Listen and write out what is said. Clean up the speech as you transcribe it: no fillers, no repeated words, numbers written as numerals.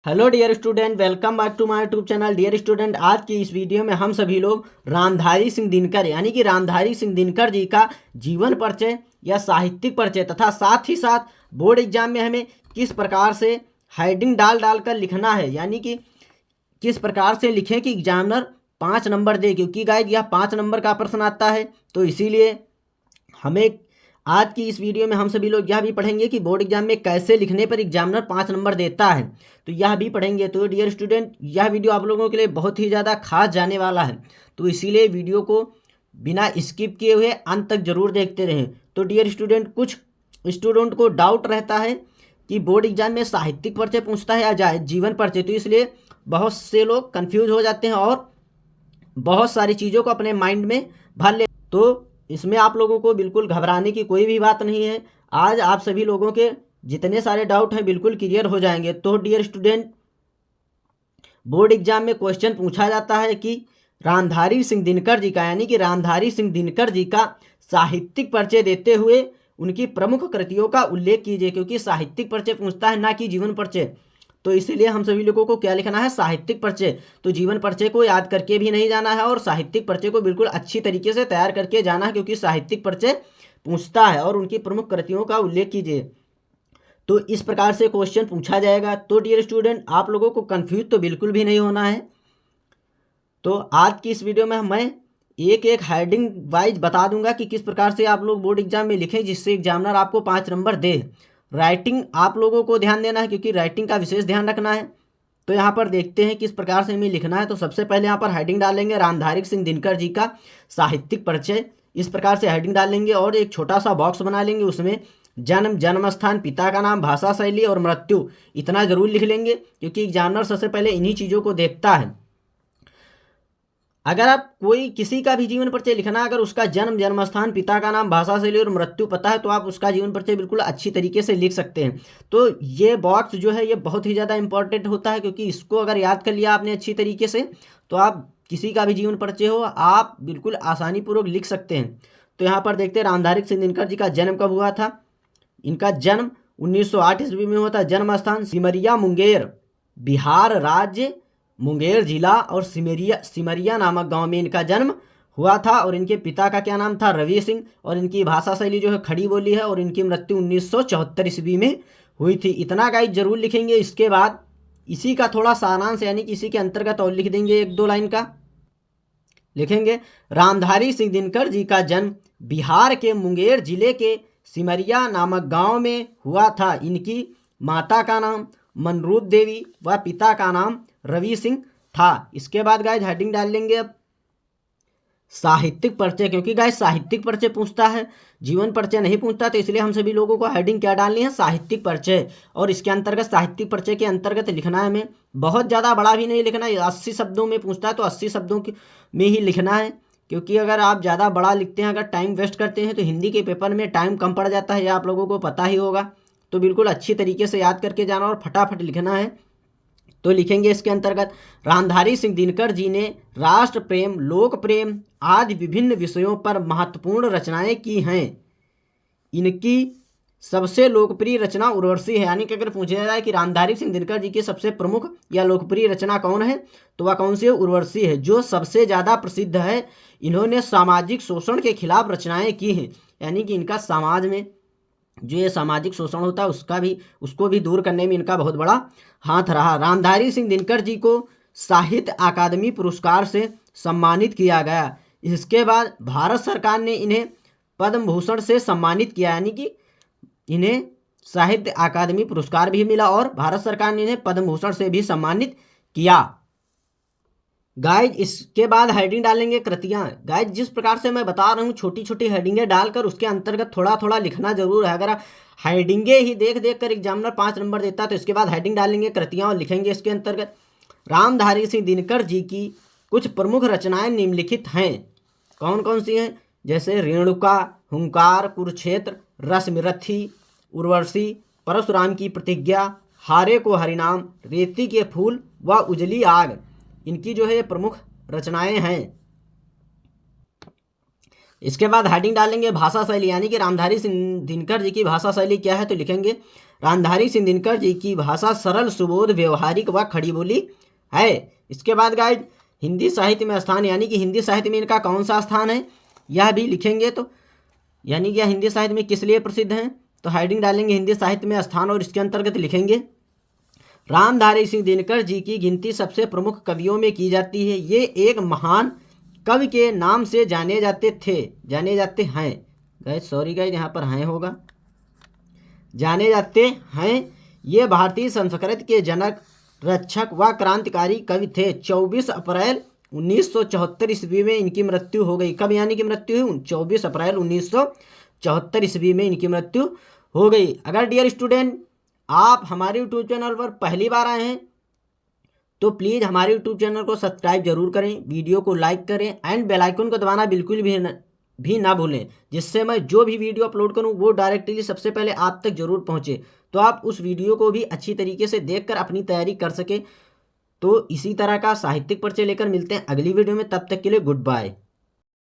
Hello dear student, welcome back to my YouTube channel. Dear student, आज की इस video में हम सभी लोग रामधारी सिंह दिनकर यानी कि रामधारी सिंह दिनकर जी का जीवन परिचय या साहित्यिक परिचय तथा साथ ही साथ बोर्ड एग्जाम में हमें किस प्रकार से हेडिंग डाल डाल कर लिखना है, यानी कि किस प्रकार से लिखें कि एग्जामिनर 5 नंबर दे, क्योंकि गाइड यह 5 नंबर का प्रश्न आता है। तो इसीलिए हमें आज की इस वीडियो में हम सभी लोग यह भी पढ़ेंगे कि बोर्ड एग्जाम में कैसे लिखने पर एग्जामिनर 5 नंबर देता है, तो यह भी पढ़ेंगे। तो डियर स्टूडेंट, यह वीडियो आप लोगों के लिए बहुत ही ज़्यादा खास जाने वाला है, तो इसीलिए वीडियो को बिना स्किप किए हुए अंत तक जरूर देखते रहें। तो डियर स्टूडेंट, कुछ स्टूडेंट को डाउट रहता है कि बोर्ड एग्जाम में साहित्यिक परिचय पूछता है या जीवन परिचय, तो इसलिए बहुत से लोग कन्फ्यूज हो जाते हैं और बहुत सारी चीज़ों को अपने माइंड में भर ले। तो इसमें आप लोगों को बिल्कुल घबराने की कोई भी बात नहीं है। आज आप सभी लोगों के जितने सारे डाउट हैं बिल्कुल क्लियर हो जाएंगे। तो डियर स्टूडेंट, बोर्ड एग्जाम में क्वेश्चन पूछा जाता है कि रामधारी सिंह दिनकर जी का यानी कि रामधारी सिंह दिनकर जी का साहित्यिक परिचय देते हुए उनकी प्रमुख कृतियों का उल्लेख कीजिए, क्योंकि साहित्यिक परिचय पूछता है ना कि जीवन परिचय। तो इसीलिए हम सभी लोगों को क्या लिखना है, साहित्यिक परिचय। तो जीवन परिचय को याद करके भी नहीं जाना है और साहित्यिक परिचय को बिल्कुल अच्छी तरीके से तैयार करके जाना है, क्योंकि साहित्यिक परिचय पूछता है और उनकी प्रमुख कृतियों का उल्लेख कीजिए। तो इस प्रकार से क्वेश्चन पूछा जाएगा। तो डियर स्टूडेंट, आप लोगों को कंफ्यूज तो बिल्कुल भी नहीं होना है। तो आज की इस वीडियो में मैं एक एक हेडिंग वाइज बता दूंगा कि किस प्रकार से आप लोग बोर्ड एग्जाम में लिखें जिससे एग्जामिनर आपको 5 नंबर दे। राइटिंग आप लोगों को ध्यान देना है, क्योंकि राइटिंग का विशेष ध्यान रखना है। तो यहाँ पर देखते हैं किस प्रकार से हमें लिखना है। तो सबसे पहले यहाँ पर हेडिंग डालेंगे रामधारी सिंह दिनकर जी का साहित्यिक परिचय, इस प्रकार से हेडिंग डालेंगे और एक छोटा सा बॉक्स बना लेंगे, उसमें जन्म, जन्म स्थान, पिता का नाम, भाषा शैली और मृत्यु इतना जरूर लिख लेंगे, क्योंकि एग्जामिनर सबसे पहले इन्हीं चीज़ों को देखता है। अगर आप कोई किसी का भी जीवन परिचय लिखना, अगर उसका जन्म, जन्म स्थान, पिता का नाम, भाषा शैली और मृत्यु पता है, तो आप उसका जीवन परिचय बिल्कुल अच्छी तरीके से लिख सकते हैं। तो ये बॉक्स जो है ये बहुत ही ज़्यादा इंपॉर्टेंट होता है, क्योंकि इसको अगर याद कर लिया आपने अच्छी तरीके से, तो आप किसी का भी जीवन परिचय हो आप बिल्कुल आसानी पूर्वक लिख सकते हैं। तो यहाँ पर देखते हैं रामधारी सिंह दिनकर जी का जन्म कब हुआ था। इनका जन्म 1908 ईस्वी में हुआ था। जन्म स्थान सिमरिया मुंगेर, बिहार राज्य, मुंगेर जिला और सिमरिया नामक गांव में इनका जन्म हुआ था। और इनके पिता का क्या नाम था, रवि सिंह। और इनकी भाषा शैली जो है खड़ी बोली है। और इनकी मृत्यु 1974 ईस्वी में हुई थी। इतना गाइड जरूर लिखेंगे। इसके बाद इसी का थोड़ा सारांश यानी कि इसी के अंतर्गत और लिख देंगे, 1-2 लाइन का लिखेंगे। रामधारी सिंह दिनकर जी का जन्म बिहार के मुंगेर जिले के सिमरिया नामक गांव में हुआ था। इनकी माता का नाम मनरूप देवी व पिता का नाम रवि सिंह था। इसके बाद गाइस हेडिंग डाल लेंगे अब साहित्यिक परिचय, क्योंकि गाइस साहित्यिक परिचय पूछता है, जीवन परिचय नहीं पूछता। तो इसलिए हम सभी लोगों को हेडिंग क्या डालनी है, साहित्यिक परिचय। और इसके अंतर्गत साहित्यिक परिचय के अंतर्गत लिखना है हमें, बहुत ज़्यादा बड़ा भी नहीं लिखना है। 80 शब्दों में पूछता है तो 80 शब्दों में ही लिखना है, क्योंकि अगर आप ज़्यादा बड़ा लिखते हैं, अगर टाइम वेस्ट करते हैं, तो हिंदी के पेपर में टाइम कम पड़ जाता है, यह आप लोगों को पता ही होगा। तो बिल्कुल अच्छी तरीके से याद करके जाना और फटाफट लिखना है। तो लिखेंगे इसके अंतर्गत, रामधारी सिंह दिनकर जी ने राष्ट्र प्रेम, लोक प्रेम आदि विभिन्न विषयों पर महत्वपूर्ण रचनाएं की हैं। इनकी सबसे लोकप्रिय रचना उर्वशी है। यानी कि अगर पूछा जाए कि रामधारी सिंह दिनकर जी की सबसे प्रमुख या लोकप्रिय रचना कौन है, तो वह कौन सी है, उर्वशी है, जो सबसे ज़्यादा प्रसिद्ध है। इन्होंने सामाजिक शोषण के खिलाफ रचनाएं की हैं। यानी कि इनका समाज में जो ये सामाजिक शोषण होता है उसको भी दूर करने में इनका बहुत बड़ा हाथ रहा। रामधारी सिंह दिनकर जी को साहित्य अकादमी पुरस्कार से सम्मानित किया गया। इसके बाद भारत सरकार ने इन्हें पद्म भूषण से सम्मानित किया, यानी कि इन्हें साहित्य अकादमी पुरस्कार भी मिला और भारत सरकार ने इन्हें पद्म भूषण से भी सम्मानित किया। गाइज इसके बाद हेडिंग डालेंगे कृतियाँ। गाइज जिस प्रकार से मैं बता रहा हूँ, छोटी छोटी हेडिंगें डालकर उसके अंतर्गत थोड़ा थोड़ा लिखना जरूर है। अगर हेडिंगें ही देख देख कर एग्जामिनर 5 नंबर देता है, तो इसके बाद हेडिंग डालेंगे कृतियाँ और लिखेंगे इसके अंतर्गत, रामधारी सिंह दिनकर जी की कुछ प्रमुख रचनाएं निम्नलिखित हैं। कौन कौन सी हैं, जैसे रेणुका, हुंकार, कुरुक्षेत्र, रसमिरथी, उर्वशी, परशुराम की प्रतिज्ञा, हारे को हरिनाम, रेती के फूल व उजली आग। इनकी जो है प्रमुख रचनाएं हैं। इसके बाद हेडिंग डालेंगे भाषा शैली, यानी कि रामधारी सिंह दिनकर जी की भाषा शैली क्या है, तो लिखेंगे रामधारी सिंह दिनकर जी की भाषा सरल, सुबोध, व्यवहारिक व खड़ी बोली है। इसके बाद गाइड हिंदी साहित्य में स्थान, यानी कि हिंदी साहित्य में इनका कौन सा स्थान है, यह भी लिखेंगे। तो यानी कि यह हिंदी साहित्य में किस लिए प्रसिद्ध हैं, तो हेडिंग डालेंगे हिंदी साहित्य में स्थान और इसके अंतर्गत लिखेंगे रामधारी सिंह दिनकर जी की गिनती सबसे प्रमुख कवियों में की जाती है। ये एक महान कवि के नाम से जाने जाते हैं गाइस, सॉरी गाइस यहाँ पर हैं होगा, जाने जाते हैं। ये भारतीय संस्कृत के जनक, रक्षक व क्रांतिकारी कवि थे। 24 अप्रैल 1974 ईस्वी में इनकी मृत्यु हो गई। कब यानी कि मृत्यु हुई, 24 अप्रैल 1974 ईस्वी में इनकी मृत्यु हो गई। अगर डियर स्टूडेंट आप हमारे यूट्यूब चैनल पर पहली बार आए हैं तो प्लीज़ हमारे यूट्यूब चैनल को सब्सक्राइब जरूर करें, वीडियो को लाइक करें एंड बेल आइकन को दबाना बिल्कुल भी ना भूलें, जिससे मैं जो भी वीडियो अपलोड करूं वो डायरेक्टली सबसे पहले आप तक जरूर पहुंचे, तो आप उस वीडियो को भी अच्छी तरीके से देखकर अपनी तैयारी कर सके। तो इसी तरह का साहित्यिक परिचय लेकर मिलते हैं अगली वीडियो में, तब तक के लिए गुड बाय।